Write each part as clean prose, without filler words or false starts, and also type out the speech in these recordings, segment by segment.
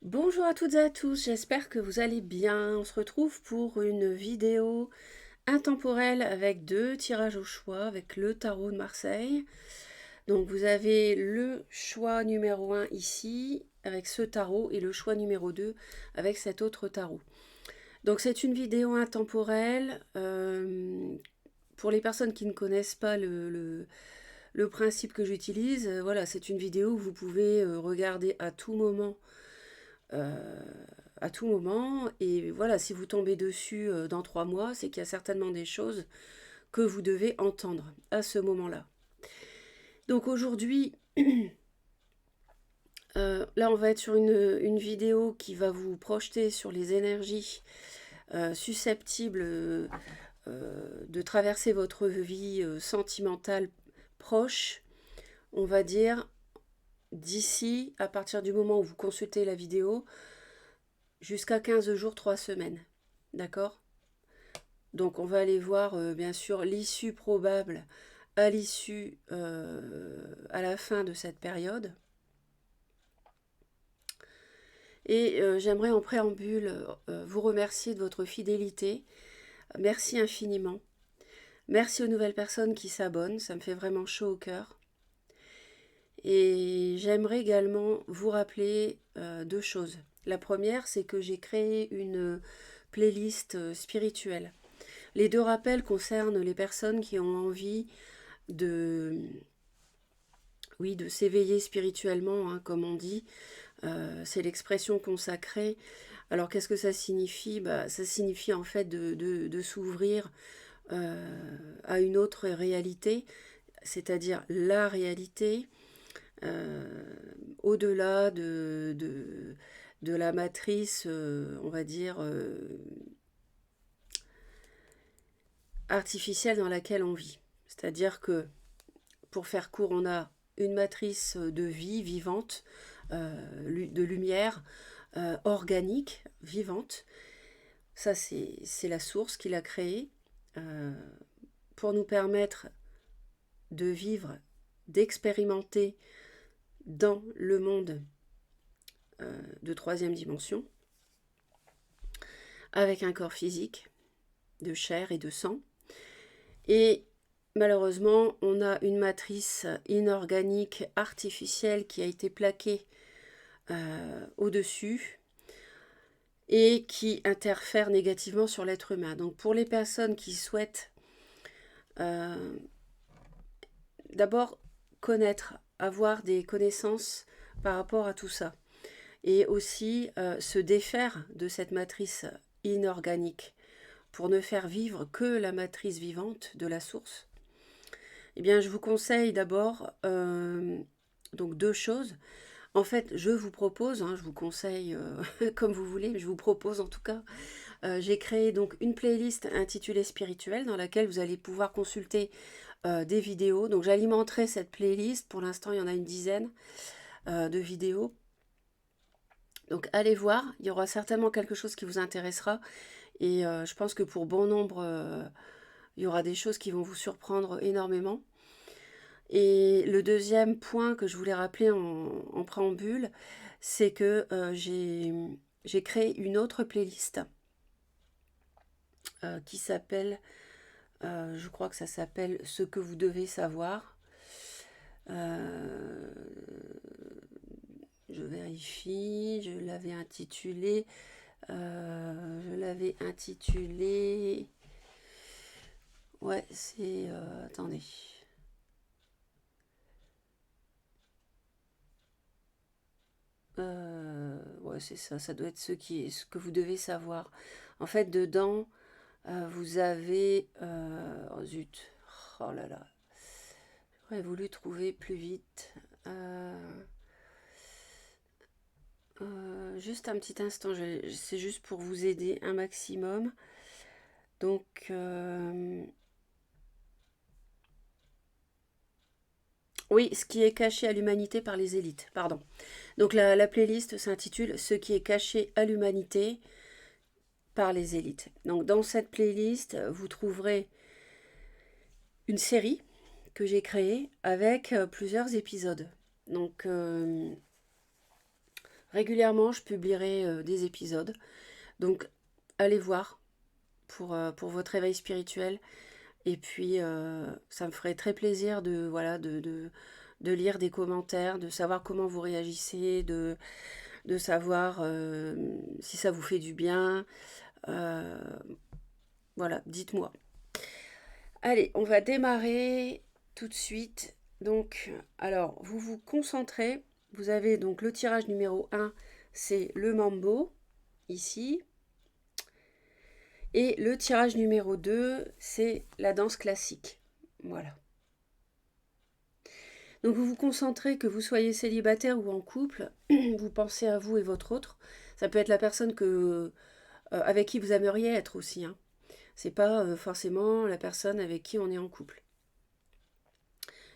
Bonjour à toutes et à tous, j'espère que vous allez bien. On se retrouve pour une vidéo intemporelle avec deux tirages au choix avec le tarot de Marseille. Donc vous avez le choix numéro 1 ici avec ce tarot et le choix numéro 2 avec cet autre tarot. Donc c'est une vidéo intemporelle. Pour les personnes qui ne connaissent pas le principe que j'utilise, voilà, c'est une vidéo que vous pouvez regarder euh, à tout moment. Et voilà, si vous tombez dessus dans 3 mois, c'est qu'il y a certainement des choses que vous devez entendre à ce moment-là. Donc aujourd'hui, là on va être sur une vidéo qui va vous projeter sur les énergies susceptibles de traverser votre vie sentimentale proche, on va dire, d'ici, à partir du moment où vous consultez la vidéo, jusqu'à 15 jours, 3 semaines. D'accord? Donc on va aller voir bien sûr l'issue probable à la fin de cette période. Et j'aimerais en préambule vous remercier de votre fidélité. Merci infiniment. Merci aux nouvelles personnes qui s'abonnent, ça me fait vraiment chaud au cœur. Et j'aimerais également vous rappeler deux choses. La première, c'est que j'ai créé une playlist spirituelle. Les deux rappels concernent les personnes qui ont envie de, oui, de s'éveiller spirituellement, hein, comme on dit. C'est l'expression consacrée. Alors qu'est-ce que ça signifie? Ça signifie en fait de s'ouvrir à une autre réalité, c'est-à-dire la réalité, euh, au-delà de la matrice, on va dire, artificielle dans laquelle on vit. C'est-à-dire que, pour faire court, on a une matrice de vie vivante, de lumière organique, vivante. Ça, c'est la source qui l'a créée euh, pour nous permettre de vivre, d'expérimenter dans le monde de troisième dimension, avec un corps physique, de chair et de sang. Et malheureusement, on a une matrice inorganique artificielle qui a été plaquée au-dessus et qui interfère négativement sur l'être humain. Donc pour les personnes qui souhaitent euh, d'abord connaître, avoir des connaissances par rapport à tout ça, et aussi se défaire de cette matrice inorganique pour ne faire vivre que la matrice vivante de la source, eh bien je vous conseille d'abord donc deux choses. En fait, je vous propose, hein, je vous conseille comme vous voulez, mais je vous propose en tout cas, j'ai créé donc une playlist intitulée Spirituel dans laquelle vous allez pouvoir consulter des vidéos. Donc j'alimenterai cette playlist, pour l'instant il y en a une dizaine de vidéos. Donc allez voir, il y aura certainement quelque chose qui vous intéressera et je pense que pour bon nombre, il y aura des choses qui vont vous surprendre énormément. Et le deuxième point que je voulais rappeler en préambule, c'est que j'ai créé une autre playlist qui s'appelle, je crois que ça s'appelle Ce que vous devez savoir. Euh, je vérifie, je l'avais intitulé, ouais, c'est, attendez. Ouais, c'est ça, ça doit être ce que vous devez savoir. En fait, dedans, vous avez... oh zut, oh là là, j'aurais voulu trouver plus vite. Juste un petit instant, c'est juste pour vous aider un maximum. Donc, oui, ce qui est caché à l'humanité par les élites, pardon. Donc la playlist s'intitule Ce qui est caché à l'humanité par les élites. Donc dans cette playlist, vous trouverez une série que j'ai créée avec plusieurs épisodes. Donc Régulièrement, je publierai des épisodes. Donc, allez voir pour votre éveil spirituel. Et puis, ça me ferait très plaisir voilà, de lire des commentaires, de savoir comment vous réagissez, de savoir si ça vous fait du bien. Euh, voilà, dites-moi. Allez, on va démarrer tout de suite. Donc, alors, vous vous concentrez. Vous avez donc le tirage numéro 1, c'est le mambo, ici. Et le tirage numéro 2, c'est la danse classique. Voilà. Donc vous vous concentrez, que vous soyez célibataire ou en couple, vous pensez à vous et votre autre. Ça peut être la personne avec qui vous aimeriez être aussi. Hein. C'est pas forcément la personne avec qui on est en couple.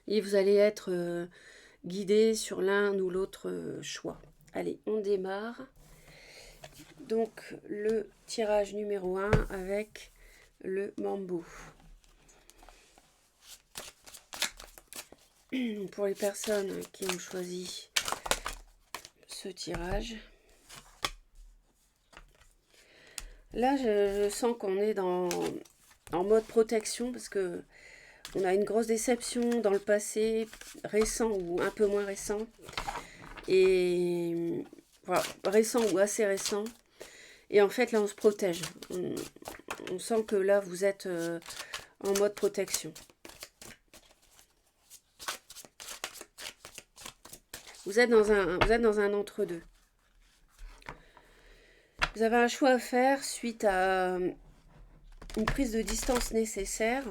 Et vous allez être guidé sur l'un ou l'autre choix. Allez, on démarre. Donc le tirage numéro 1 avec le mambo. Pour les personnes qui ont choisi ce tirage, là je sens qu'on est en mode protection parce que on a une grosse déception dans le passé, récent ou un peu moins récent, et voilà, récent ou assez récent. Et en fait là on se protège. On sent que là vous êtes en mode protection. Vous êtes dans un entre-deux. Vous avez un choix à faire suite à une prise de distance nécessaire,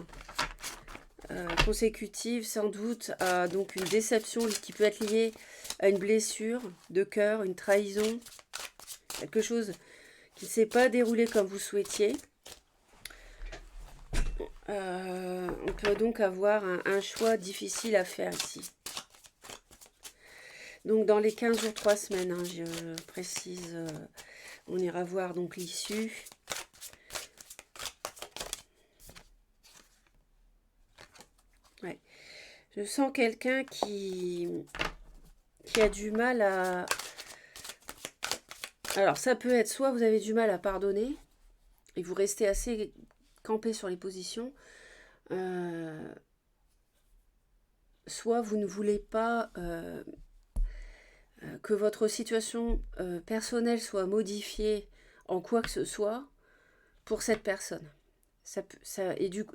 consécutive sans doute à donc une déception qui peut être liée à une blessure de cœur, une trahison, quelque chose qui ne s'est pas déroulé comme vous souhaitiez. On peut donc avoir un choix difficile à faire ici. Donc dans les 15 jours, 3 semaines, hein, je précise, on ira voir donc l'issue. Ouais. Je sens quelqu'un qui a du mal à... Alors ça peut être soit vous avez du mal à pardonner et vous restez assez campé sur les positions, soit vous ne voulez pas que votre situation personnelle soit modifiée en quoi que ce soit pour cette personne.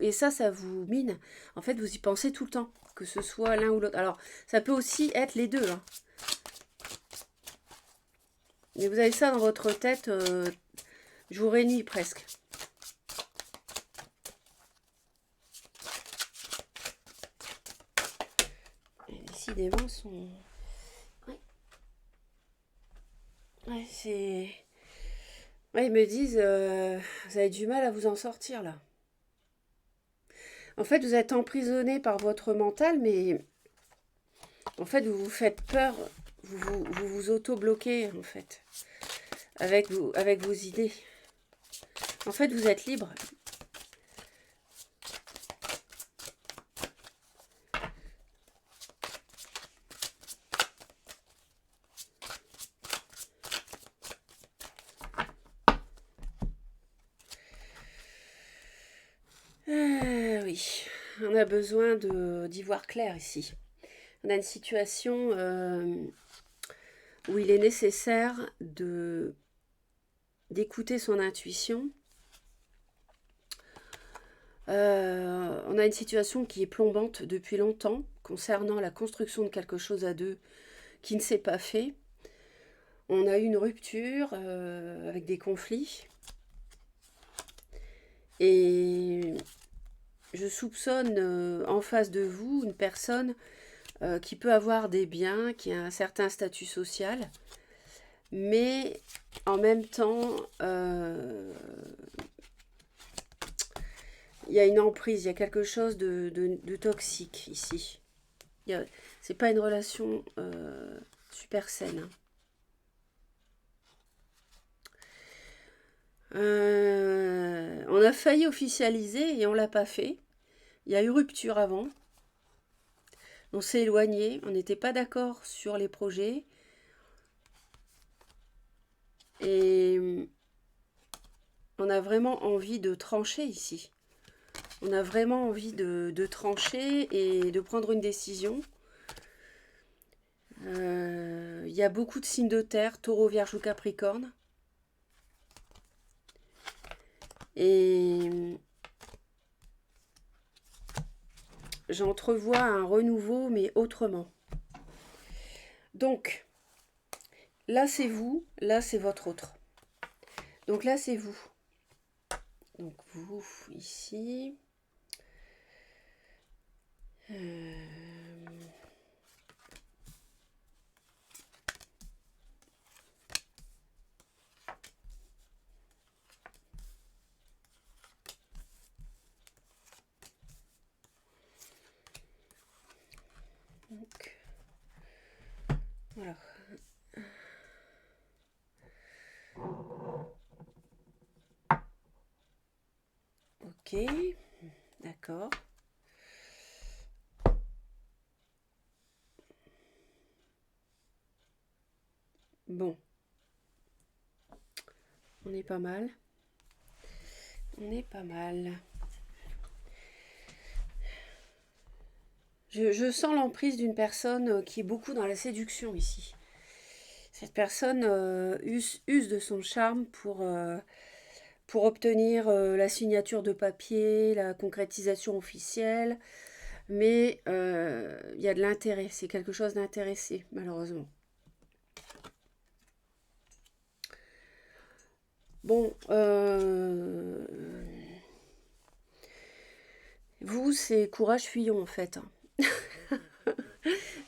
Et ça vous mine. En fait, vous y pensez tout le temps, que ce soit l'un ou l'autre. Alors, ça peut aussi être les deux. Hein. Mais vous avez ça dans votre tête jour et nuit presque. Et décidément, sont... Ouais, c'est... Ouais, ils me disent, vous avez du mal à vous en sortir là. En fait, vous êtes emprisonné par votre mental, mais en fait, vous vous faites peur, vous auto-bloquez en fait, avec vos idées. En fait, vous êtes libre. Oui, on a besoin d'y voir clair ici. On a une situation où il est nécessaire d'écouter son intuition. On a une situation qui est plombante depuis longtemps concernant la construction de quelque chose à deux qui ne s'est pas fait. On a eu une rupture avec des conflits. Et je soupçonne en face de vous une personne qui peut avoir des biens, qui a un certain statut social, mais en même temps, il y a une emprise, il y a quelque chose de toxique ici. C'est pas une relation super saine. Hein. On a failli officialiser et on l'a pas fait. Il y a eu rupture avant. On s'est éloigné, on n'était pas d'accord sur les projets. Et on a vraiment envie de trancher ici. On a vraiment envie de trancher et de prendre une décision. Il y a beaucoup de signes de terre, Taureau, Vierge ou Capricorne. Et j'entrevois un renouveau, mais autrement. Donc, là c'est vous, là c'est votre autre. Donc là c'est vous. Donc vous, ici. Donc, voilà. Ok, d'accord. Bon, on est pas mal. On est pas mal. Je sens l'emprise d'une personne qui est beaucoup dans la séduction ici. Cette personne use de son charme pour obtenir la signature de papier, la concrétisation officielle, mais il y a de l'intérêt, c'est quelque chose d'intéressé, malheureusement. Bon, vous, c'est courage Fuyons en fait.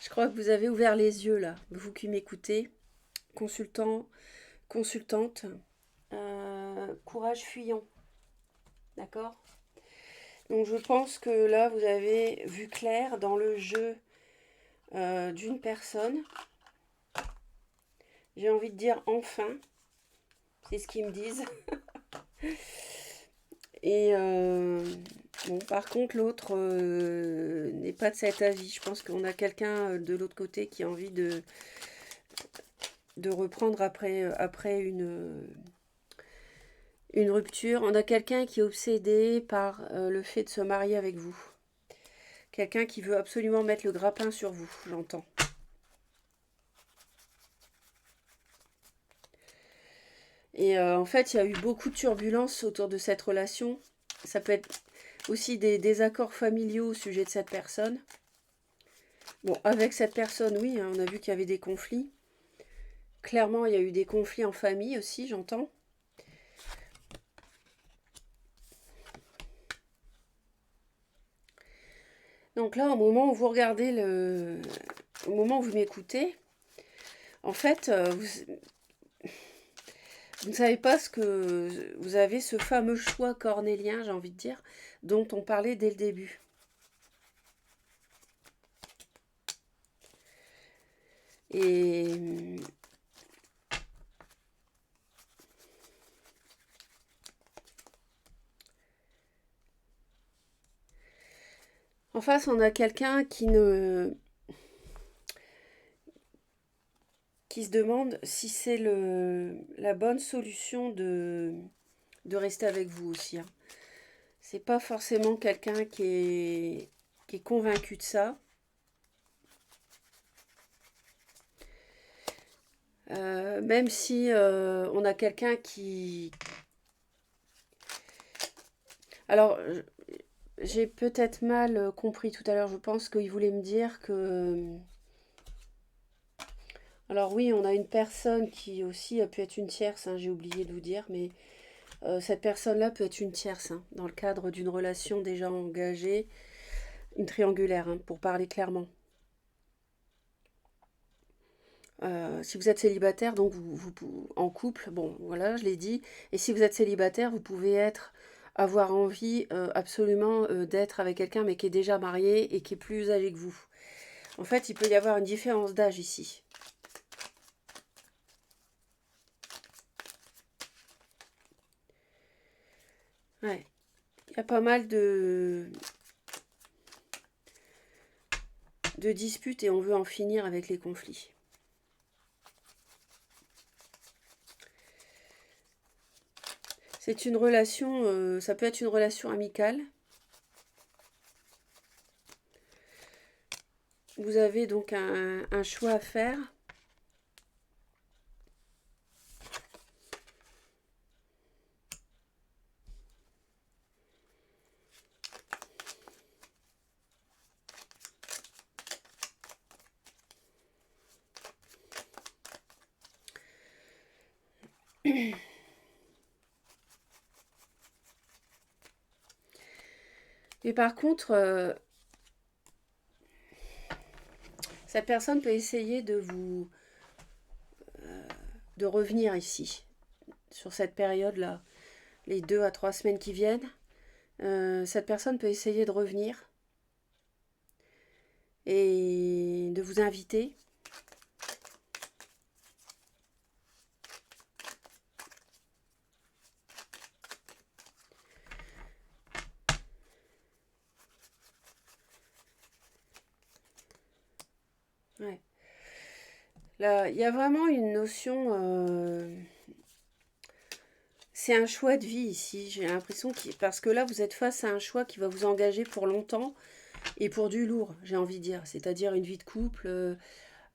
Je crois que vous avez ouvert les yeux là, vous qui m'écoutez, consultant, consultante. Courage Fuyons, d'accord? Donc je pense que là, vous avez vu clair dans le jeu d'une personne. J'ai envie de dire enfin, c'est ce qu'ils me disent. Et bon, par contre, l'autre n'est pas de cet avis. Je pense qu'on a quelqu'un de l'autre côté qui a envie de reprendre après une rupture. On a quelqu'un qui est obsédé par le fait de se marier avec vous. Quelqu'un qui veut absolument mettre le grappin sur vous, j'entends. Et en fait, il y a eu beaucoup de turbulences autour de cette relation. Ça peut être aussi des désaccords familiaux au sujet de cette personne. Bon, avec cette personne, oui, hein, on a vu qu'il y avait des conflits. Clairement, il y a eu des conflits en famille aussi, j'entends. Donc là, au moment où vous regardez au moment où vous m'écoutez, en fait, vous ne savez pas ce que... Vous avez ce fameux choix cornélien, j'ai envie de dire, dont on parlait dès le début. Et en face, on a quelqu'un qui se demande si c'est la bonne solution de rester avec vous aussi. Hein. C'est pas forcément quelqu'un qui est convaincu de ça. Même si on a quelqu'un qui... Alors, j'ai peut-être mal compris tout à l'heure. Je pense qu'il voulait me dire que... Alors oui, on a une personne qui aussi a pu être une tierce, hein, j'ai oublié de vous dire, mais cette personne-là peut être une tierce, hein, dans le cadre d'une relation déjà engagée, une triangulaire, hein, pour parler clairement. Si vous êtes célibataire, donc en couple, bon voilà, je l'ai dit. Et si vous êtes célibataire, vous pouvez avoir envie absolument d'être avec quelqu'un, mais qui est déjà marié et qui est plus âgé que vous. En fait, il peut y avoir une différence d'âge ici. Ouais, il y a pas mal de disputes et on veut en finir avec les conflits. C'est une relation, ça peut être une relation amicale. Vous avez donc un choix à faire. Et par contre, cette personne peut essayer de revenir ici, sur cette période-là, les 2 à 3 semaines qui viennent. Cette personne peut essayer de revenir et de vous inviter. Ouais. Là, il y a vraiment une notion. C'est un choix de vie ici. J'ai l'impression parce que là, vous êtes face à un choix qui va vous engager pour longtemps et pour du lourd, j'ai envie de dire. C'est-à-dire une vie de couple,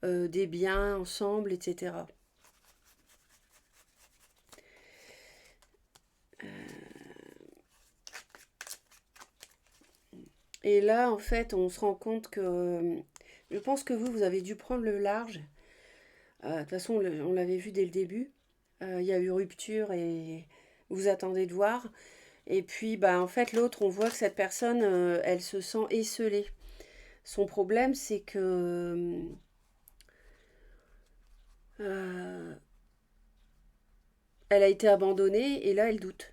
des biens ensemble, etc. Et là, en fait, on se rend compte que je pense que vous avez dû prendre le large. De toute façon, on l'avait vu dès le début. Il y a eu rupture et vous attendez de voir. Et puis, bah, en fait, l'autre, on voit que cette personne, elle se sent esseulée. Son problème, c'est que euh, elle a été abandonnée et là, elle doute.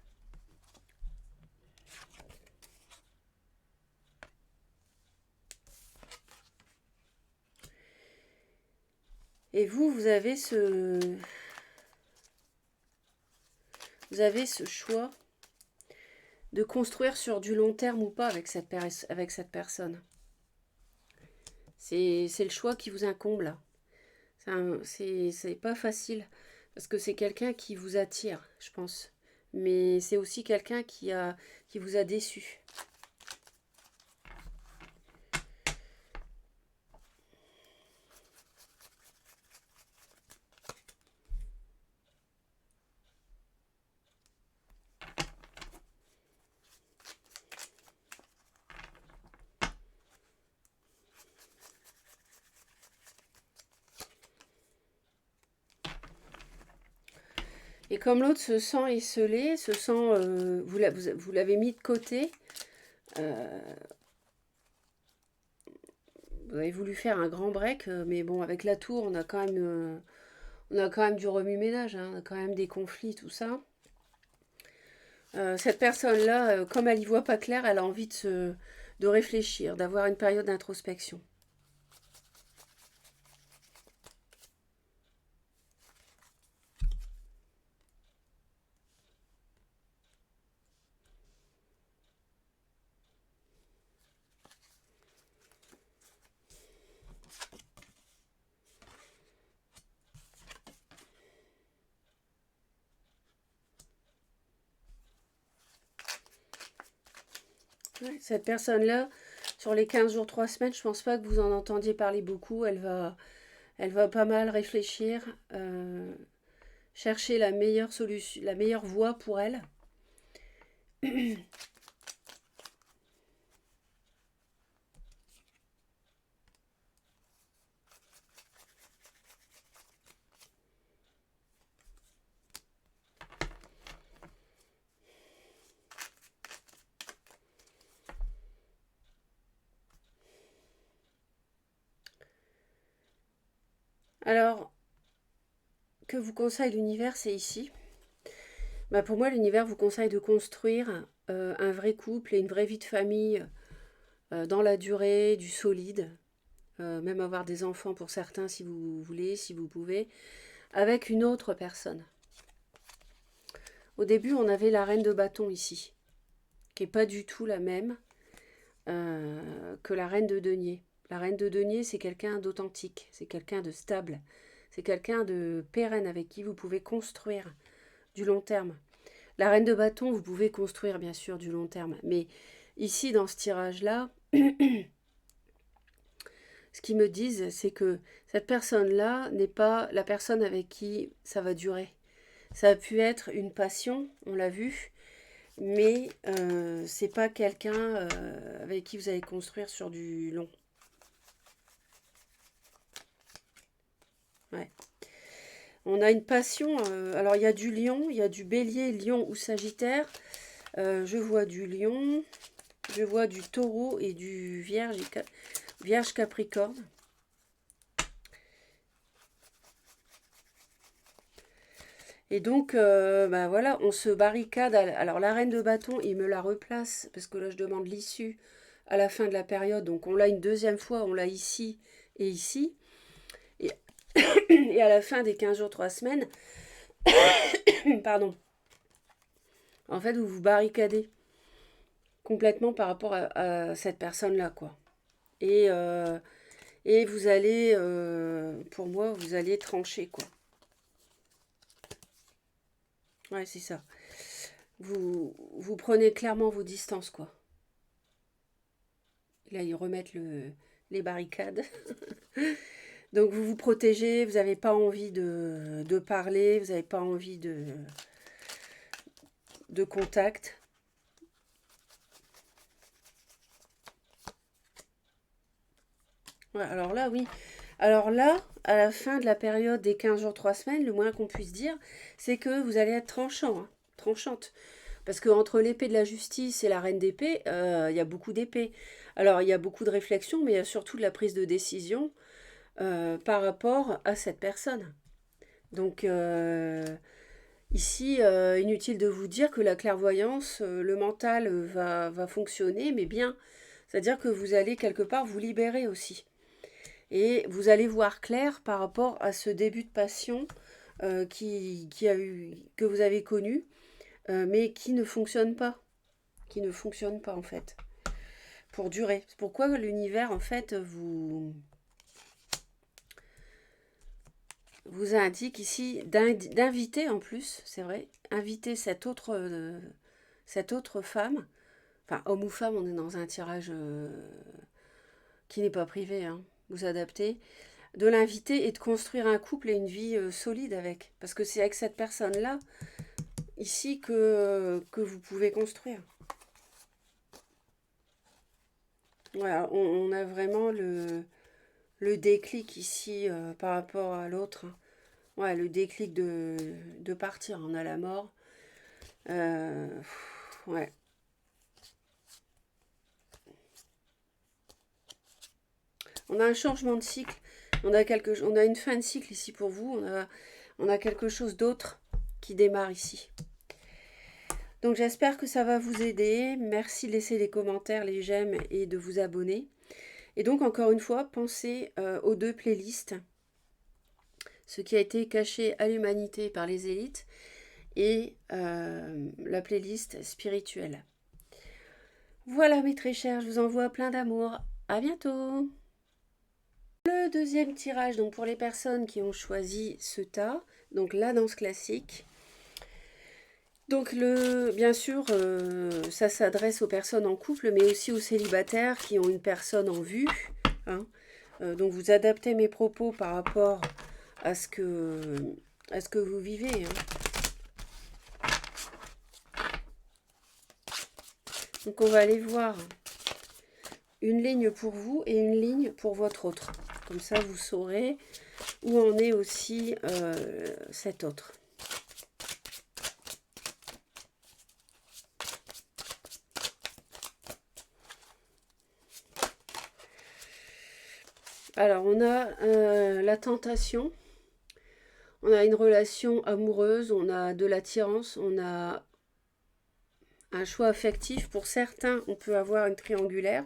Et vous, vous avez ce choix de construire sur du long terme ou pas avec cette personne. C'est le choix qui vous incombe là. C'est pas facile parce que c'est quelqu'un qui vous attire, je pense. Mais c'est aussi quelqu'un qui vous a déçu. Et comme l'autre se sent esselé, se sent, vous l'avez mis de côté, euh, vous avez voulu faire un grand break, mais bon, avec la tour, on a quand même du remue-ménage, hein, on a quand même des conflits, tout ça. Cette personne-là, comme elle y voit pas clair, elle a envie de réfléchir, d'avoir une période d'introspection. Ouais, cette personne-là, sur les 15 jours, 3 semaines, je pense pas que vous en entendiez parler beaucoup. Elle va pas mal réfléchir, chercher la meilleure solution, la meilleure voie pour elle. Alors, que vous conseille l'univers, c'est ici. Bah, pour moi, l'univers vous conseille de construire un vrai couple et une vraie vie de famille dans la durée, du solide, même avoir des enfants pour certains si vous voulez, si vous pouvez, avec une autre personne. Au début, on avait la reine de bâton ici, qui n'est pas du tout la même que la reine de denier. La reine de denier, c'est quelqu'un d'authentique, c'est quelqu'un de stable, c'est quelqu'un de pérenne avec qui vous pouvez construire du long terme. La reine de bâton, vous pouvez construire bien sûr du long terme. Mais ici, dans ce tirage-là, ce qu'ils me disent, c'est que cette personne-là n'est pas la personne avec qui ça va durer. Ça a pu être une passion, on l'a vu, mais c'est pas quelqu'un avec qui vous allez construire sur du long. Ouais. On a une passion, alors il y a du lion, il y a du bélier, lion ou sagittaire. Je vois du lion, je vois du taureau et du vierge capricorne. Et donc, bah voilà, on se barricade. Alors, la reine de bâton, il me la replace, parce que là, je demande l'issue à la fin de la période. Donc, on l'a une deuxième fois, on l'a ici et ici. Et, et à la fin des 15 jours, 3 semaines, pardon, en fait, vous vous barricadez complètement par rapport à cette personne-là, quoi. Et, euh, et vous allez, pour moi, vous allez trancher, quoi. Ouais, c'est ça. Vous prenez clairement vos distances, quoi. Là, ils remettent les barricades. Donc, vous vous protégez, vous n'avez pas envie de parler, vous n'avez pas envie de contact. Ouais, alors là, oui. Alors là, à la fin de la période des 15 jours, 3 semaines, le moins qu'on puisse dire, c'est que vous allez être tranchant, hein, tranchante. Parce que entre l'épée de la justice et la reine d'épée, il y a beaucoup d'épées. Alors, il y a beaucoup de réflexion, mais il y a surtout de la prise de décision par rapport à cette personne. Donc, ici, inutile de vous dire que la clairvoyance, le mental va fonctionner, mais bien. C'est-à-dire que vous allez quelque part vous libérer aussi. Et vous allez voir clair par rapport à ce début de passion qui a eu, que vous avez connu, mais qui ne fonctionne pas. Qui ne fonctionne pas en fait. Pour durer. C'est pourquoi l'univers en fait vous indique ici d'inviter en plus, c'est vrai, inviter cette autre femme, enfin homme ou femme, on est dans un tirage qui n'est pas privé, hein, vous adaptez, de l'inviter et de construire un couple et une vie solide avec. Parce que c'est avec cette personne-là, ici, que vous pouvez construire. Voilà, on a vraiment le déclic ici par rapport à l'autre. Ouais, le déclic de partir. On a la mort. Ouais. On a un changement de cycle. On a une fin de cycle ici pour vous. On a quelque chose d'autre qui démarre ici. Donc j'espère que ça va vous aider. Merci de laisser les commentaires, les j'aime et de vous abonner. Et donc encore une fois, pensez aux deux playlists. Ce qui a été caché à l'humanité par les élites et la playlist spirituelle. Voilà mes très chers, je vous envoie plein d'amour. À bientôt. Le deuxième tirage, donc pour les personnes qui ont choisi ce tas, donc la danse classique. Donc bien sûr, ça s'adresse aux personnes en couple, mais aussi aux célibataires qui ont une personne en vue. Hein. Donc vous adaptez mes propos par rapport à ce que vous vivez. Hein. Donc on va aller voir une ligne pour vous et une ligne pour votre autre. Comme ça, vous saurez où en est aussi cet autre. Alors, on a la tentation, on a une relation amoureuse, on a de l'attirance, on a un choix affectif. Pour certains, on peut avoir une triangulaire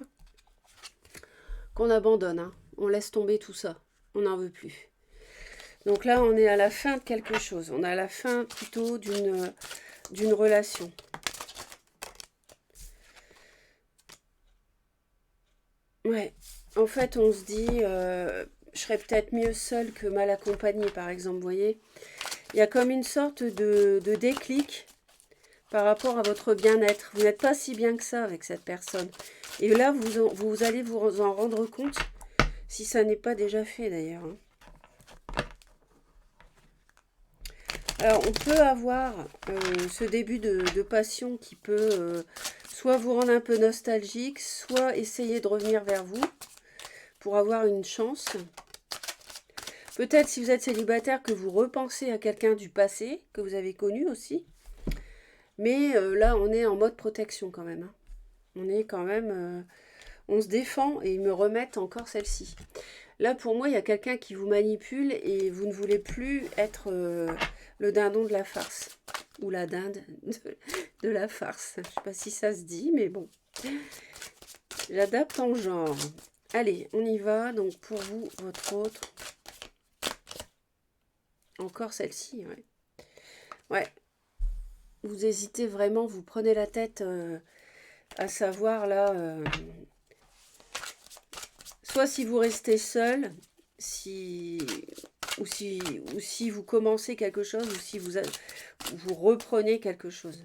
qu'on abandonne. Hein. On laisse tomber tout ça. On n'en veut plus. Donc là, on est à la fin de quelque chose. On est à la fin plutôt d'une relation. Ouais. En fait, on se dit, je serais peut-être mieux seule que mal accompagnée, par exemple, vous voyez. Il y a comme une sorte de déclic par rapport à votre bien-être. Vous n'êtes pas si bien que ça avec cette personne. Et là, vous allez vous en rendre compte, si ça n'est pas déjà fait d'ailleurs. Hein. Alors, on peut avoir ce début de passion qui peut soit vous rendre un peu nostalgique, soit essayer de revenir vers vous pour avoir une chance. Peut-être si vous êtes célibataire que vous repensez à quelqu'un du passé, que vous avez connu aussi. Mais là, on est en mode protection quand même. Hein. On est quand même... on se défend et ils me remettent encore celle-ci. Là, pour moi, il y a quelqu'un qui vous manipule et vous ne voulez plus être le dindon de la farce. Ou la dinde de la farce. Je ne sais pas si ça se dit, mais bon. J'adapte en genre. Allez, on y va. Donc, pour vous, votre autre. Encore celle-ci, ouais. Ouais. Vous hésitez vraiment, vous prenez la tête à savoir, là... soit si vous restez seul, ou si vous commencez quelque chose, ou si vous reprenez quelque chose.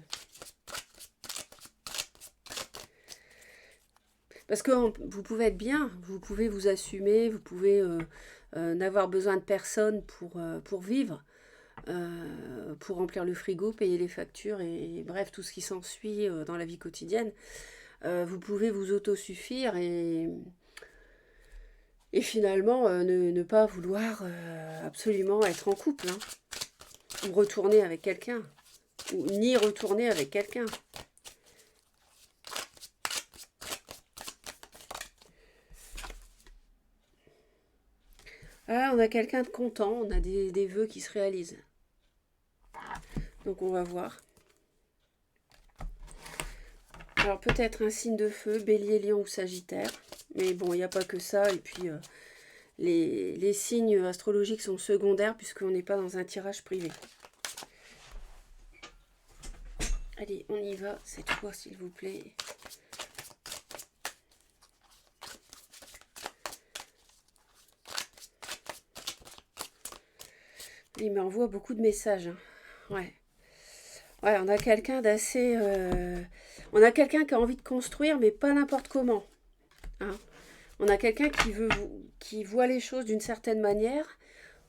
Parce que vous pouvez être bien, vous pouvez vous assumer, vous pouvez n'avoir besoin de personne pour vivre, pour remplir le frigo, payer les factures et bref, tout ce qui s'ensuit dans la vie quotidienne. Vous pouvez vous autosuffire et finalement ne pas vouloir absolument être en couple, hein, ou retourner avec quelqu'un, ni retourner avec quelqu'un. Ah, on a quelqu'un de content, on a des vœux qui se réalisent. Donc on va voir. Alors peut-être un signe de feu, bélier, lion ou sagittaire. Mais bon, il n'y a pas que ça. Et puis les signes astrologiques sont secondaires puisqu'on n'est pas dans un tirage privé. Allez, on y va cette fois s'il vous plaît. Il m'envoie beaucoup de messages. Hein. Ouais. Ouais, on a quelqu'un d'assez... on a quelqu'un qui a envie de construire, mais pas n'importe comment. Hein. On a quelqu'un qui voit les choses d'une certaine manière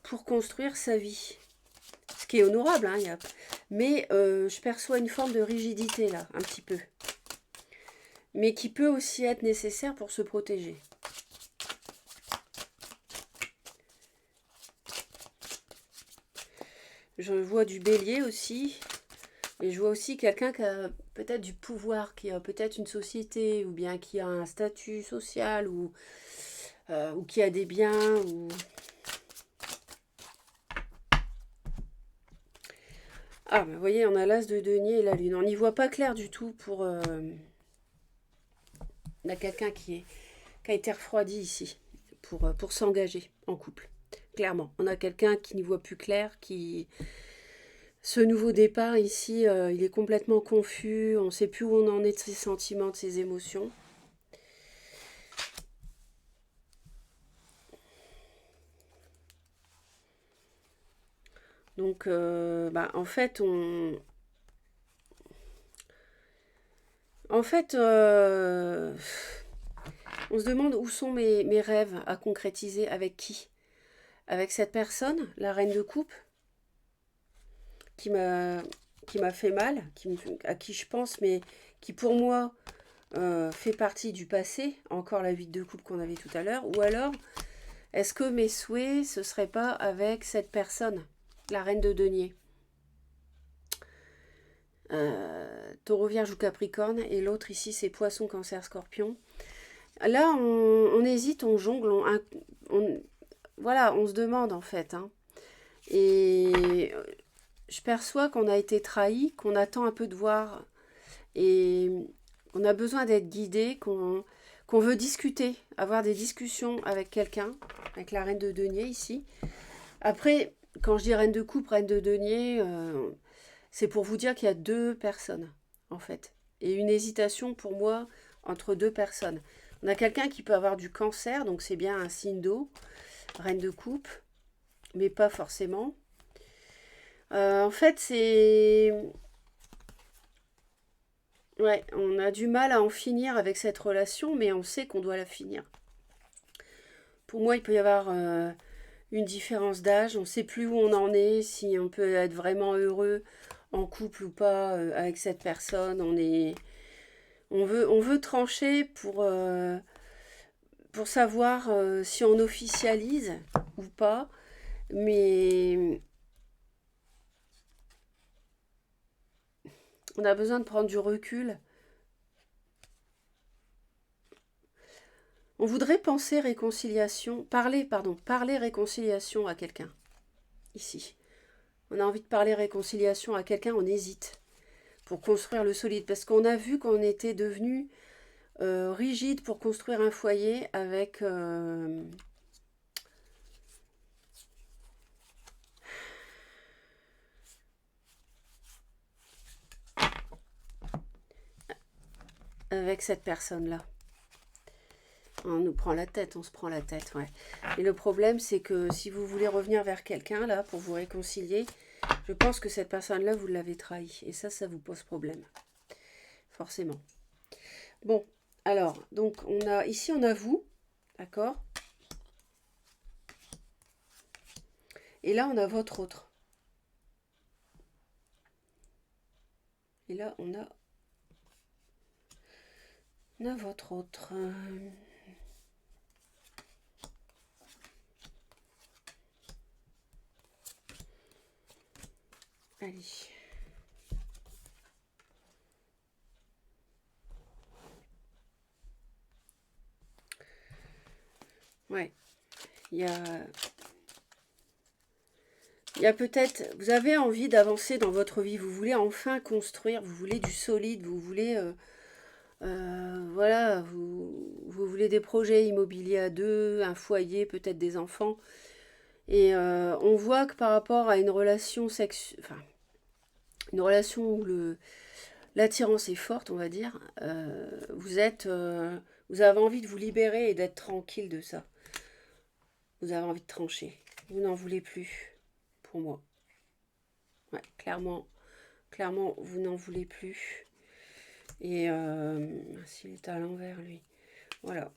pour construire sa vie. Ce qui est honorable, hein, mais je perçois une forme de rigidité là, un petit peu. Mais qui peut aussi être nécessaire pour se protéger. Je vois du bélier aussi. Et je vois aussi quelqu'un qui a peut-être du pouvoir, qui a peut-être une société, ou bien qui a un statut social, ou qui a des biens, ou... Ah, vous voyez, on a l'as de denier et la lune. On n'y voit pas clair du tout pour... On a quelqu'un qui a été refroidi ici, pour s'engager en couple. Clairement, on a quelqu'un qui n'y voit plus clair, qui... Ce nouveau départ ici, il est complètement confus, on ne sait plus où on en est de ses sentiments, de ses émotions. Donc, en fait, on se demande où sont mes rêves à concrétiser, avec qui? Avec cette personne, la reine de coupe, qui m'a fait mal, à qui je pense, mais qui pour moi fait partie du passé, encore la 8 de coupe qu'on avait tout à l'heure, ou alors est-ce que mes souhaits, ce serait pas avec cette personne, la reine de denier, Taureau, Vierge ou Capricorne, et l'autre ici c'est Poisson, Cancer, Scorpion. Là on hésite, on jongle, voilà, on se demande en fait, hein. Et je perçois qu'on a été trahi, qu'on attend un peu de voir et on a besoin d'être guidé, qu'on veut discuter, avoir des discussions avec quelqu'un, avec la reine de denier ici. Après, quand je dis reine de coupe, reine de denier, c'est pour vous dire qu'il y a deux personnes, en fait. Et une hésitation pour moi entre deux personnes. On a quelqu'un qui peut avoir du cancer, donc c'est bien un signe d'eau, reine de coupe, mais pas forcément. En fait, c'est... Ouais, on a du mal à en finir avec cette relation, mais on sait qu'on doit la finir. Pour moi, il peut y avoir une différence d'âge. On ne sait plus où on en est, si on peut être vraiment heureux en couple ou pas avec cette personne. On veut trancher pour savoir si on officialise ou pas. Mais on a besoin de prendre du recul. On voudrait penser réconciliation, parler réconciliation à quelqu'un, ici. On a envie de parler réconciliation à quelqu'un, on hésite pour construire le solide. Parce qu'on a vu qu'on était devenu rigide pour construire un foyer avec cette personne-là. On nous prend la tête, on se prend la tête, ouais. Et le problème, c'est que si vous voulez revenir vers quelqu'un, là, pour vous réconcilier, je pense que cette personne-là, vous l'avez trahi. Et ça vous pose problème. Forcément. Bon, alors, donc, ici, on a vous, d'accord? Et là, on a votre autre. Et là, on a votre autre. Allez. Ouais. Il y a peut-être, vous avez envie d'avancer dans votre vie, vous voulez enfin construire, vous voulez du solide, vous voulez, voilà, vous voulez des projets immobiliers à deux, un foyer, peut-être des enfants. Et on voit que par rapport à une relation enfin, une relation où l'attirance est forte, on va dire, vous avez envie de vous libérer et d'être tranquille de ça. Vous avez envie de trancher. Vous n'en voulez plus, pour moi. Ouais, clairement, vous n'en voulez plus. Et s'il est à l'envers, lui. Voilà.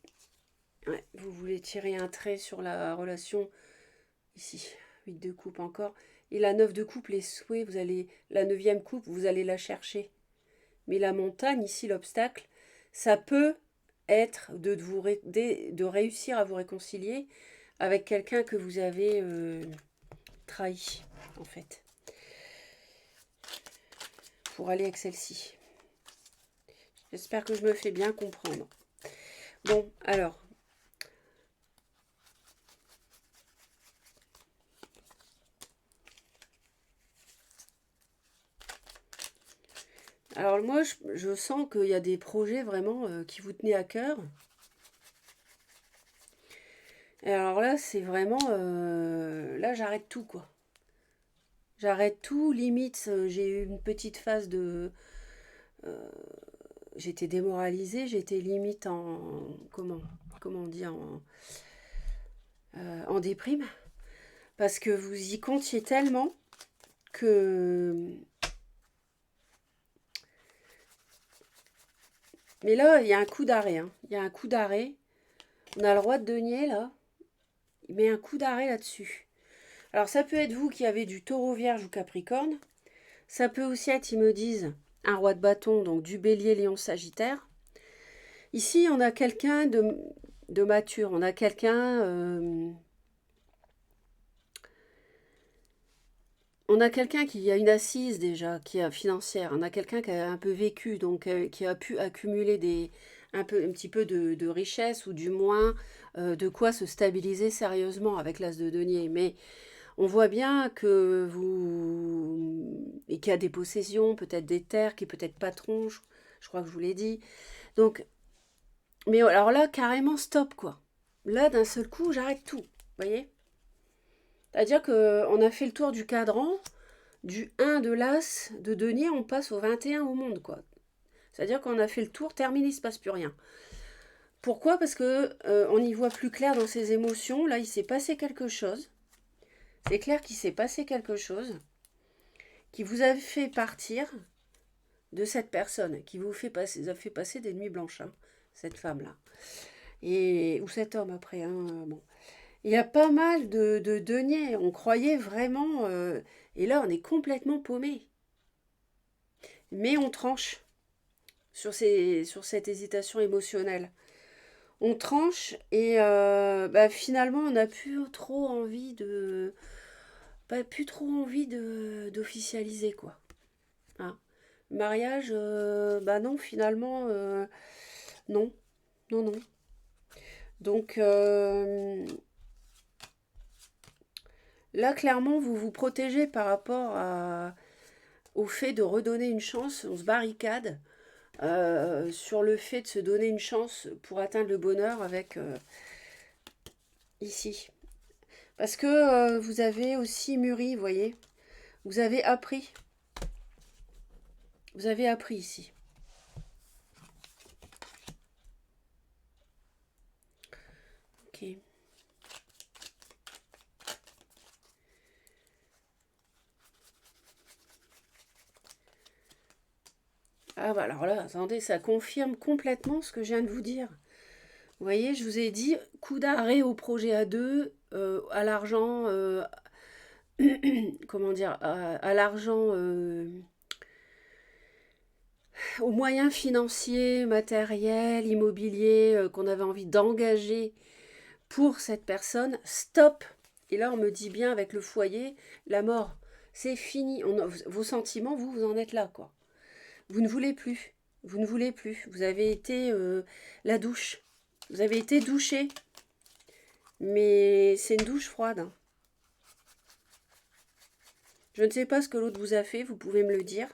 Ouais, vous voulez tirer un trait sur la relation. Ici, 8 de coupe encore. Et la 9 de coupe, les souhaits, la 9e coupe, vous allez la chercher. Mais la montagne, ici, l'obstacle, ça peut être de réussir à vous réconcilier avec quelqu'un que vous avez trahi, en fait. Pour aller avec celle-ci. J'espère que je me fais bien comprendre. Bon, alors. Alors moi, je sens qu'il y a des projets vraiment qui vous tenaient à cœur. Et alors là, c'est vraiment... là, j'arrête tout, quoi. J'arrête tout, limite, j'ai eu une petite phase de... j'étais démoralisée, j'étais limite en... comment on dit en déprime. Parce que vous y comptiez tellement que... Mais là, il y a un coup d'arrêt. Hein. Il y a un coup d'arrêt. On a le roi de denier, là. Il met un coup d'arrêt là-dessus. Alors, ça peut être vous qui avez du taureau vierge ou capricorne. Ça peut aussi être, ils me disent, un roi de bâton, donc du bélier, lion, sagittaire. Ici, on a quelqu'un de mature. On a quelqu'un... on a quelqu'un qui a une assise déjà, qui est financière. On a quelqu'un qui a un peu vécu, donc qui a pu accumuler un petit peu de richesse, ou du moins de quoi se stabiliser sérieusement avec l'as de denier. Mais on voit bien que et qu'il y a des possessions, peut-être des terres, qui est peut-être patron, je crois que je vous l'ai dit. Donc, mais alors là, carrément stop, quoi. Là, d'un seul coup, j'arrête tout, vous voyez. C'est-à-dire qu'on a fait le tour du cadran, du 1 de l'as de denier, on passe au 21 au monde, quoi. C'est-à-dire qu'on a fait le tour, terminé, il ne se passe plus rien. Pourquoi? Parce que on y voit plus clair dans ses émotions. Là, il s'est passé quelque chose. C'est clair qu'il s'est passé quelque chose qui vous a fait partir de cette personne qui vous fait passer des nuits blanches, hein, cette femme-là. Et, ou cet homme après, hein, bon. Il y a pas mal de deniers. On croyait vraiment. Et là, on est complètement paumé. Mais on tranche sur cette hésitation émotionnelle. On tranche et bah, finalement, on n'a plus trop envie d'officialiser, quoi. Hein. Mariage, bah non, finalement, non, non, non. Donc, là, clairement, vous vous protégez par rapport au fait de redonner une chance. On se barricade sur le fait de se donner une chance pour atteindre le bonheur avec ici. Parce que vous avez aussi mûri, vous voyez. Vous avez appris. Vous avez appris ici. Ok. Ah bah alors là, attendez, ça confirme complètement ce que je viens de vous dire. Vous voyez, je vous ai dit, coup d'arrêt au projet à deux, à l'argent, comment dire, à l'argent, aux moyens financiers, matériels, immobiliers qu'on avait envie d'engager pour cette personne, stop. Et là, on me dit bien avec le foyer, la mort, c'est fini. Vos sentiments, vous en êtes là, quoi. Vous ne voulez plus. Vous ne voulez plus. Vous avez été la douche. Vous avez été douché. Mais c'est une douche froide. Hein. Je ne sais pas ce que l'autre vous a fait. Vous pouvez me le dire.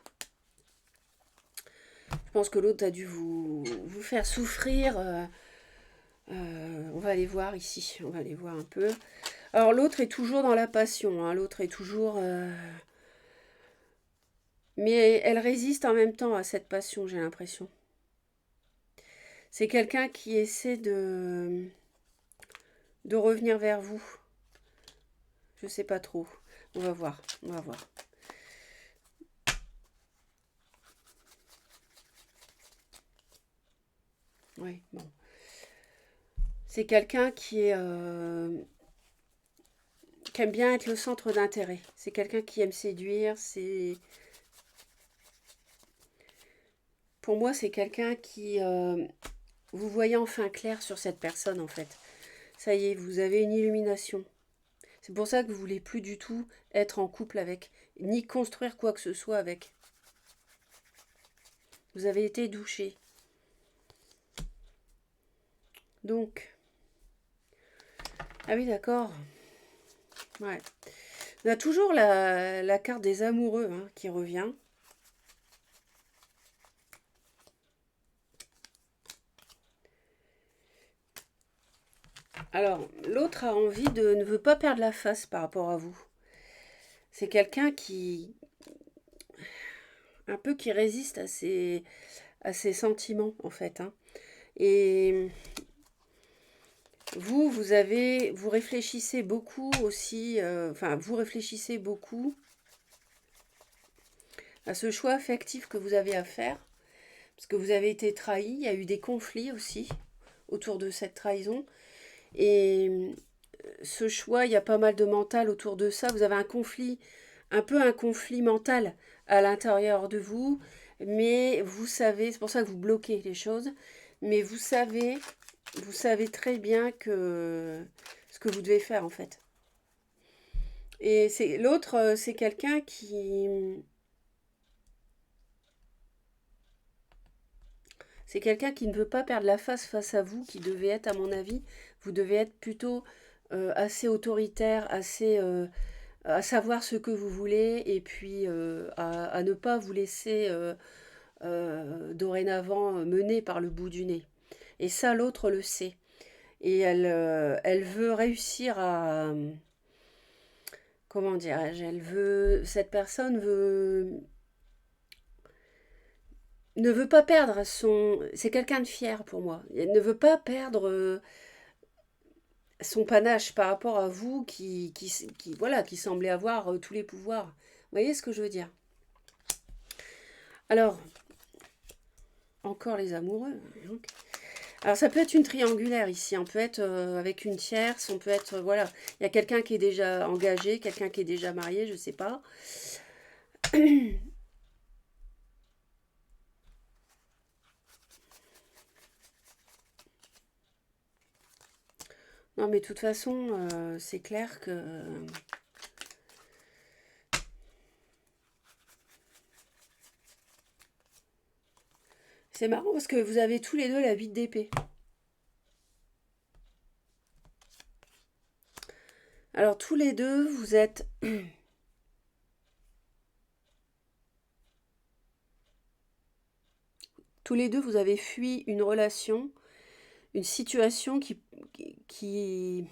Je pense que l'autre a dû vous faire souffrir. On va aller voir ici. On va aller voir un peu. Alors l'autre est toujours dans la passion. Hein. L'autre est toujours... Mais elle résiste en même temps à cette passion, j'ai l'impression. C'est quelqu'un qui essaie de revenir vers vous. Je sais pas trop. On va voir. On va voir. Oui, bon. C'est quelqu'un qui aime bien être le centre d'intérêt. C'est quelqu'un qui aime séduire. Pour moi, c'est quelqu'un qui... vous voyez enfin clair sur cette personne, en fait. Ça y est, vous avez une illumination. C'est pour ça que vous voulez plus du tout être en couple avec, ni construire quoi que ce soit avec. Vous avez été douché. Donc... Ah oui, d'accord. Ouais. On a toujours la carte des amoureux hein, qui revient. Alors, l'autre a envie ne veut pas perdre la face par rapport à vous. C'est quelqu'un un peu qui résiste à ses sentiments, en fait. Hein. Et vous réfléchissez beaucoup aussi, vous réfléchissez beaucoup à ce choix affectif que vous avez à faire, parce que vous avez été trahi, il y a eu des conflits aussi autour de cette trahison. Et ce choix, il y a pas mal de mental autour de ça. Vous avez un conflit, un peu un conflit mental à l'intérieur de vous, mais vous savez, c'est pour ça que vous bloquez les choses, mais vous savez très bien que ce que vous devez faire en fait. Et c'est l'autre, c'est quelqu'un qui... C'est quelqu'un qui ne veut pas perdre la face à vous, qui devait être, à mon avis, vous devez être plutôt assez autoritaire, assez à savoir ce que vous voulez, et puis à ne pas vous laisser dorénavant mener par le bout du nez. Et ça, l'autre le sait. Et elle veut réussir à... Comment dirais-je? Cette personne ne veut pas perdre son... C'est quelqu'un de fier pour moi. Elle ne veut pas perdre son panache par rapport à vous voilà, qui semblait avoir tous les pouvoirs. Vous voyez ce que je veux dire? Alors, Encore les amoureux. Donc. Alors ça peut être une triangulaire ici, on peut être avec une tierce, on peut être, voilà, il y a quelqu'un qui est déjà engagé, quelqu'un qui est déjà marié, je sais pas. Non mais de toute façon, c'est clair que... c'est marrant parce que vous avez tous les deux la 8 d'épée. Alors tous les deux, vous êtes... tous les deux, vous avez fui une relation, une situation qui, qui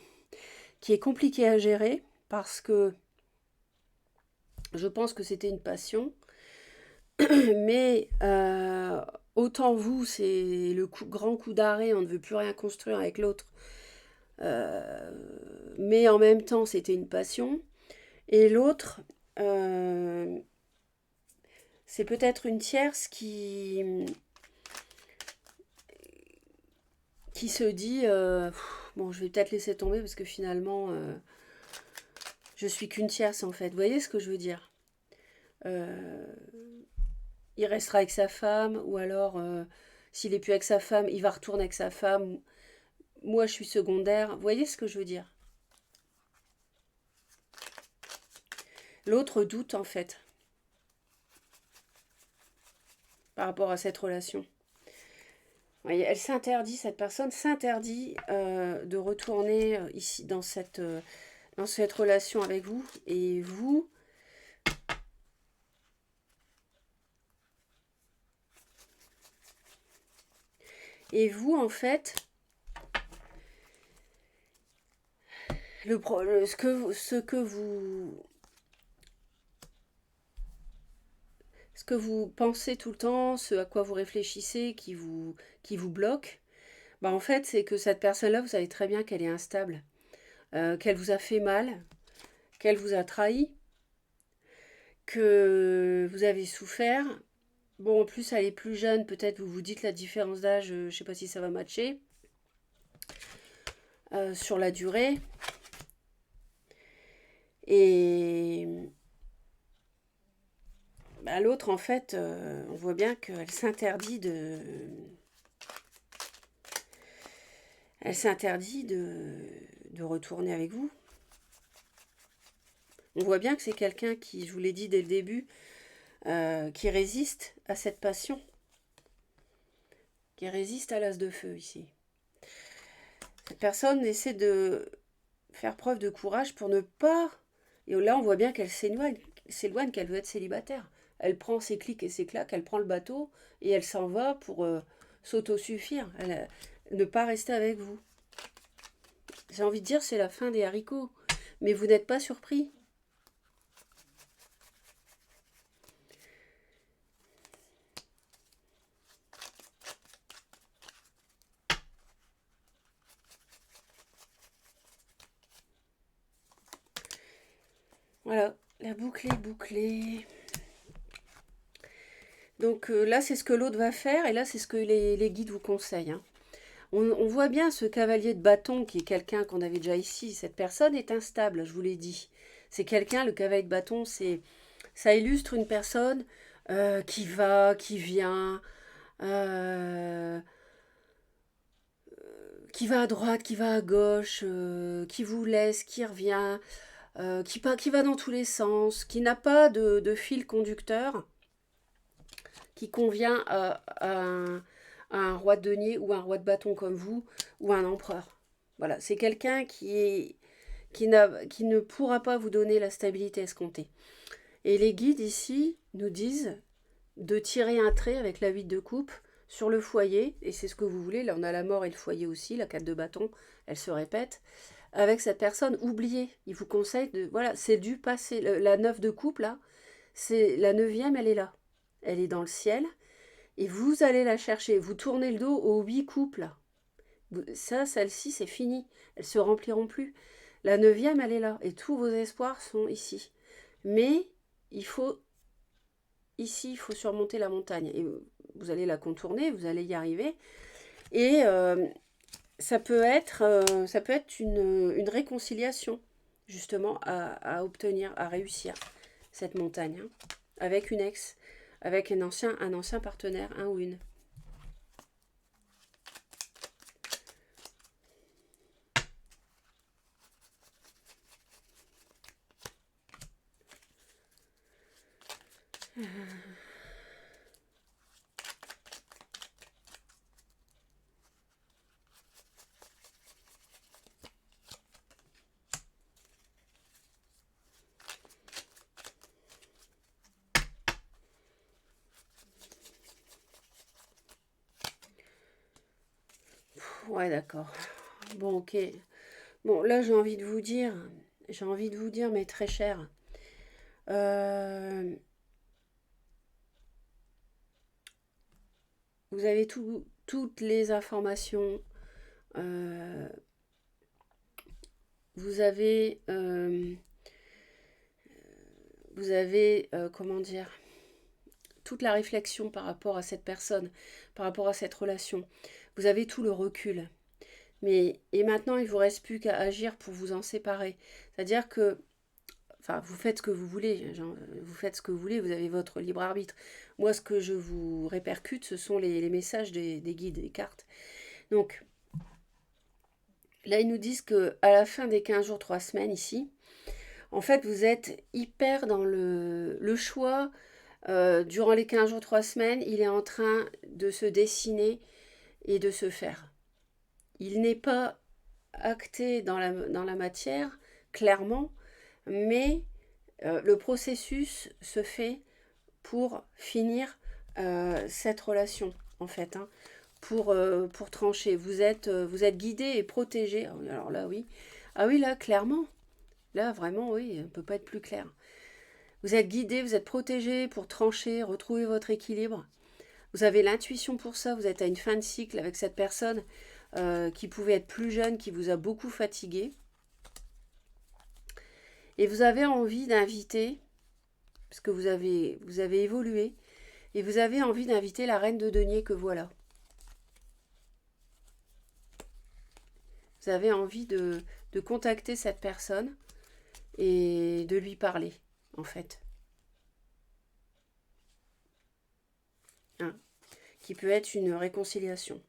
est compliquée à gérer parce que je pense que c'était une passion. Mais autant vous, c'est le grand coup d'arrêt, on ne veut plus rien construire avec l'autre. Euh, mais en même temps, c'était une passion. Et l'autre, euh, c'est peut-être une tierce qui se dit bon, je vais peut-être laisser tomber parce que finalement, je suis qu'une tierce en fait. Vous voyez ce que je veux dire? Euh, il restera avec sa femme, ou alors, s'il est plus avec sa femme, il va retourner avec sa femme. Moi, je suis secondaire. Vous voyez ce que je veux dire? L'autre doute en fait par rapport à cette relation. Voyez, elle s'interdit, cette personne s'interdit de retourner ici dans cette relation avec vous. Et vous en fait, ce que vous pensez tout le temps, ce à quoi vous réfléchissez, qui vous bloque, bah en fait, c'est que cette personne-là, vous savez très bien qu'elle est instable, qu'elle vous a fait mal, qu'elle vous a trahi, que vous avez souffert. Bon, en plus, elle est plus jeune, peut-être vous vous dites la différence d'âge, je ne sais pas si ça va matcher sur la durée. Et bah, l'autre, en fait, on voit bien qu'elle s'interdit de... Elle s'interdit de retourner avec vous. On voit bien que c'est quelqu'un qui, je vous l'ai dit dès le début, qui résiste à cette passion, qui résiste à l'as de feu ici. Cette personne essaie de faire preuve de courage pour ne pas... Et là, on voit bien qu'elle s'éloigne, qu'elle veut être célibataire. Elle prend ses clics et ses claques, elle prend le bateau et elle s'en va pour s'autosuffire, ne pas rester avec vous. J'ai envie de dire, c'est la fin des haricots. Mais vous n'êtes pas surpris. Voilà, la boucle est bouclée. Donc là, c'est ce que l'autre va faire, et là, c'est ce que les guides vous conseillent. Hein. On voit bien ce cavalier de bâton qui est quelqu'un qu'on avait déjà ici. Cette personne est instable, je vous l'ai dit. C'est quelqu'un, le cavalier de bâton, ça illustre une personne qui va, qui vient, euh, qui va à droite, qui va à gauche, qui vous laisse, qui revient, qui va dans tous les sens, qui n'a pas de fil conducteur, qui convient à un roi de denier ou un roi de bâton comme vous, ou un empereur. Voilà, c'est quelqu'un qui ne pourra pas vous donner la stabilité escomptée. Et les guides ici nous disent de tirer un trait avec la 8 de coupe sur le foyer, et c'est ce que vous voulez, là on a la mort et le foyer aussi, la 4 de bâton, elle se répète, avec cette personne, oubliez, il vous conseille de, voilà, c'est du passé, la 9 de coupe là, c'est la neuvième, elle est là, elle est dans le ciel, et vous allez la chercher, vous tournez le dos aux 8 coupes là, ça, celle-ci c'est fini, elles se rempliront plus, la neuvième elle est là, et tous vos espoirs sont ici, mais il faut ici, il faut surmonter la montagne. Et vous allez la contourner, vous allez y arriver. Et ça peut être une réconciliation, justement, à obtenir, à réussir cette montagne, hein, avec une ex, avec un ancien partenaire, un ou une. Ouais, d'accord. Bon, ok. Bon, là, j'ai envie de vous dire, mais très cher, euh, vous avez toutes les informations, euh, vous avez, comment dire, toute la réflexion par rapport à cette personne, par rapport à cette relation. Vous avez tout le recul. Mais, et maintenant, il ne vous reste plus qu'à agir pour vous en séparer. C'est-à-dire que, enfin, vous faites ce que vous voulez, vous faites ce que vous voulez, vous avez votre libre arbitre. Moi, ce que je vous répercute, ce sont les messages des guides, des cartes. Donc, là, ils nous disent que à la fin des 15 jours, 3 semaines ici, en fait, vous êtes hyper dans le choix. Durant les 15 jours, 3 semaines, il est en train de se dessiner et de se faire. Il n'est pas acté dans la matière, clairement, mais le processus se fait pour finir cette relation, en fait, hein, pour trancher. Vous êtes guidé et protégé. Ah oui, alors là, oui. Ah oui, là, clairement. Là, vraiment, oui, on ne peut pas être plus clair. Vous êtes guidé, vous êtes protégé pour trancher, retrouver votre équilibre. Vous avez l'intuition pour ça, vous êtes à une fin de cycle avec cette personne qui pouvait être plus jeune, qui vous a beaucoup fatigué. Et vous avez envie d'inviter, parce que vous avez évolué, et vous avez envie d'inviter la reine de denier que voilà. Vous avez envie de contacter cette personne et de lui parler, en fait. Hein, qui peut être une réconciliation.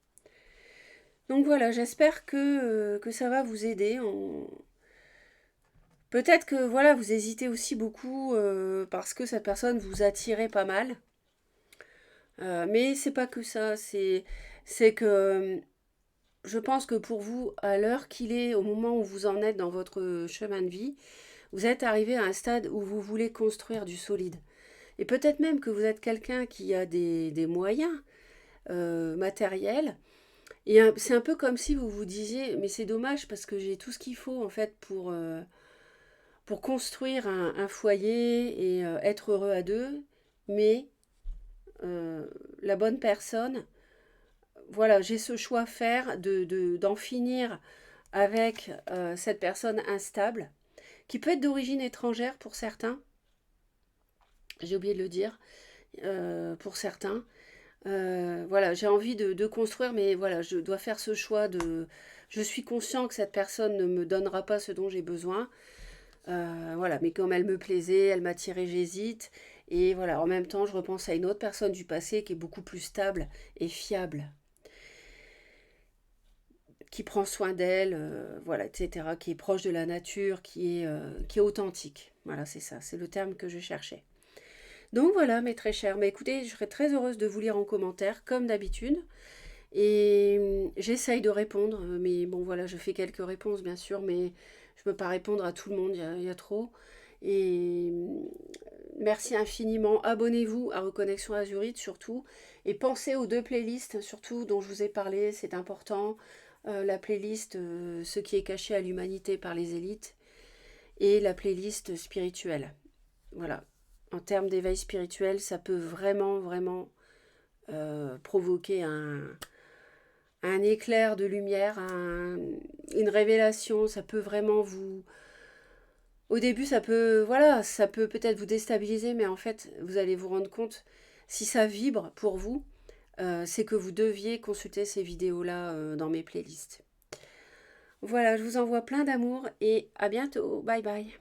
Donc voilà, j'espère que ça va vous aider. Peut-être que voilà, vous hésitez aussi beaucoup parce que cette personne vous attirait pas mal. Mais c'est pas que ça, c'est que je pense que pour vous, à l'heure qu'il est, au moment où vous en êtes dans votre chemin de vie, vous êtes arrivé à un stade où vous voulez construire du solide. Et peut-être même que vous êtes quelqu'un qui a des moyens matériels. Et c'est un peu comme si vous vous disiez, mais c'est dommage parce que j'ai tout ce qu'il faut en fait pour construire un foyer et être heureux à deux, mais euh, la bonne personne, voilà, j'ai ce choix à faire d'en finir avec cette personne instable, qui peut être d'origine étrangère pour certains, j'ai oublié de le dire, pour certains. Voilà, j'ai envie de construire, mais voilà, je dois faire ce choix de... Je suis conscient que cette personne ne me donnera pas ce dont j'ai besoin. Voilà, mais comme elle me plaisait, elle m'attirait, j'hésite. Et voilà, en même temps, je repense à une autre personne du passé qui est beaucoup plus stable et fiable, qui prend soin d'elle, voilà, etc., qui est proche de la nature, qui est authentique. Voilà, c'est ça, c'est le terme que je cherchais. Donc voilà, mes très chers, mais écoutez, je serais très heureuse de vous lire en commentaire, comme d'habitude. Et j'essaye de répondre, mais bon voilà, je fais quelques réponses bien sûr, mais je ne peux pas répondre à tout le monde, il y a trop. Et merci infiniment. Abonnez-vous à Reconnexion Azurite surtout. Et pensez aux deux playlists surtout dont je vous ai parlé, c'est important. La playlist Ce qui est caché à l'humanité par les élites et la playlist spirituelle. Voilà. En termes d'éveil spirituel, ça peut vraiment, vraiment provoquer un éclair de lumière, une révélation. Ça peut vraiment vous... Au début, ça peut, voilà, ça peut peut-être vous déstabiliser, mais en fait, vous allez vous rendre compte, si ça vibre pour vous, c'est que vous deviez consulter ces vidéos-là dans mes playlists. Voilà, je vous envoie plein d'amour et à bientôt. Bye bye.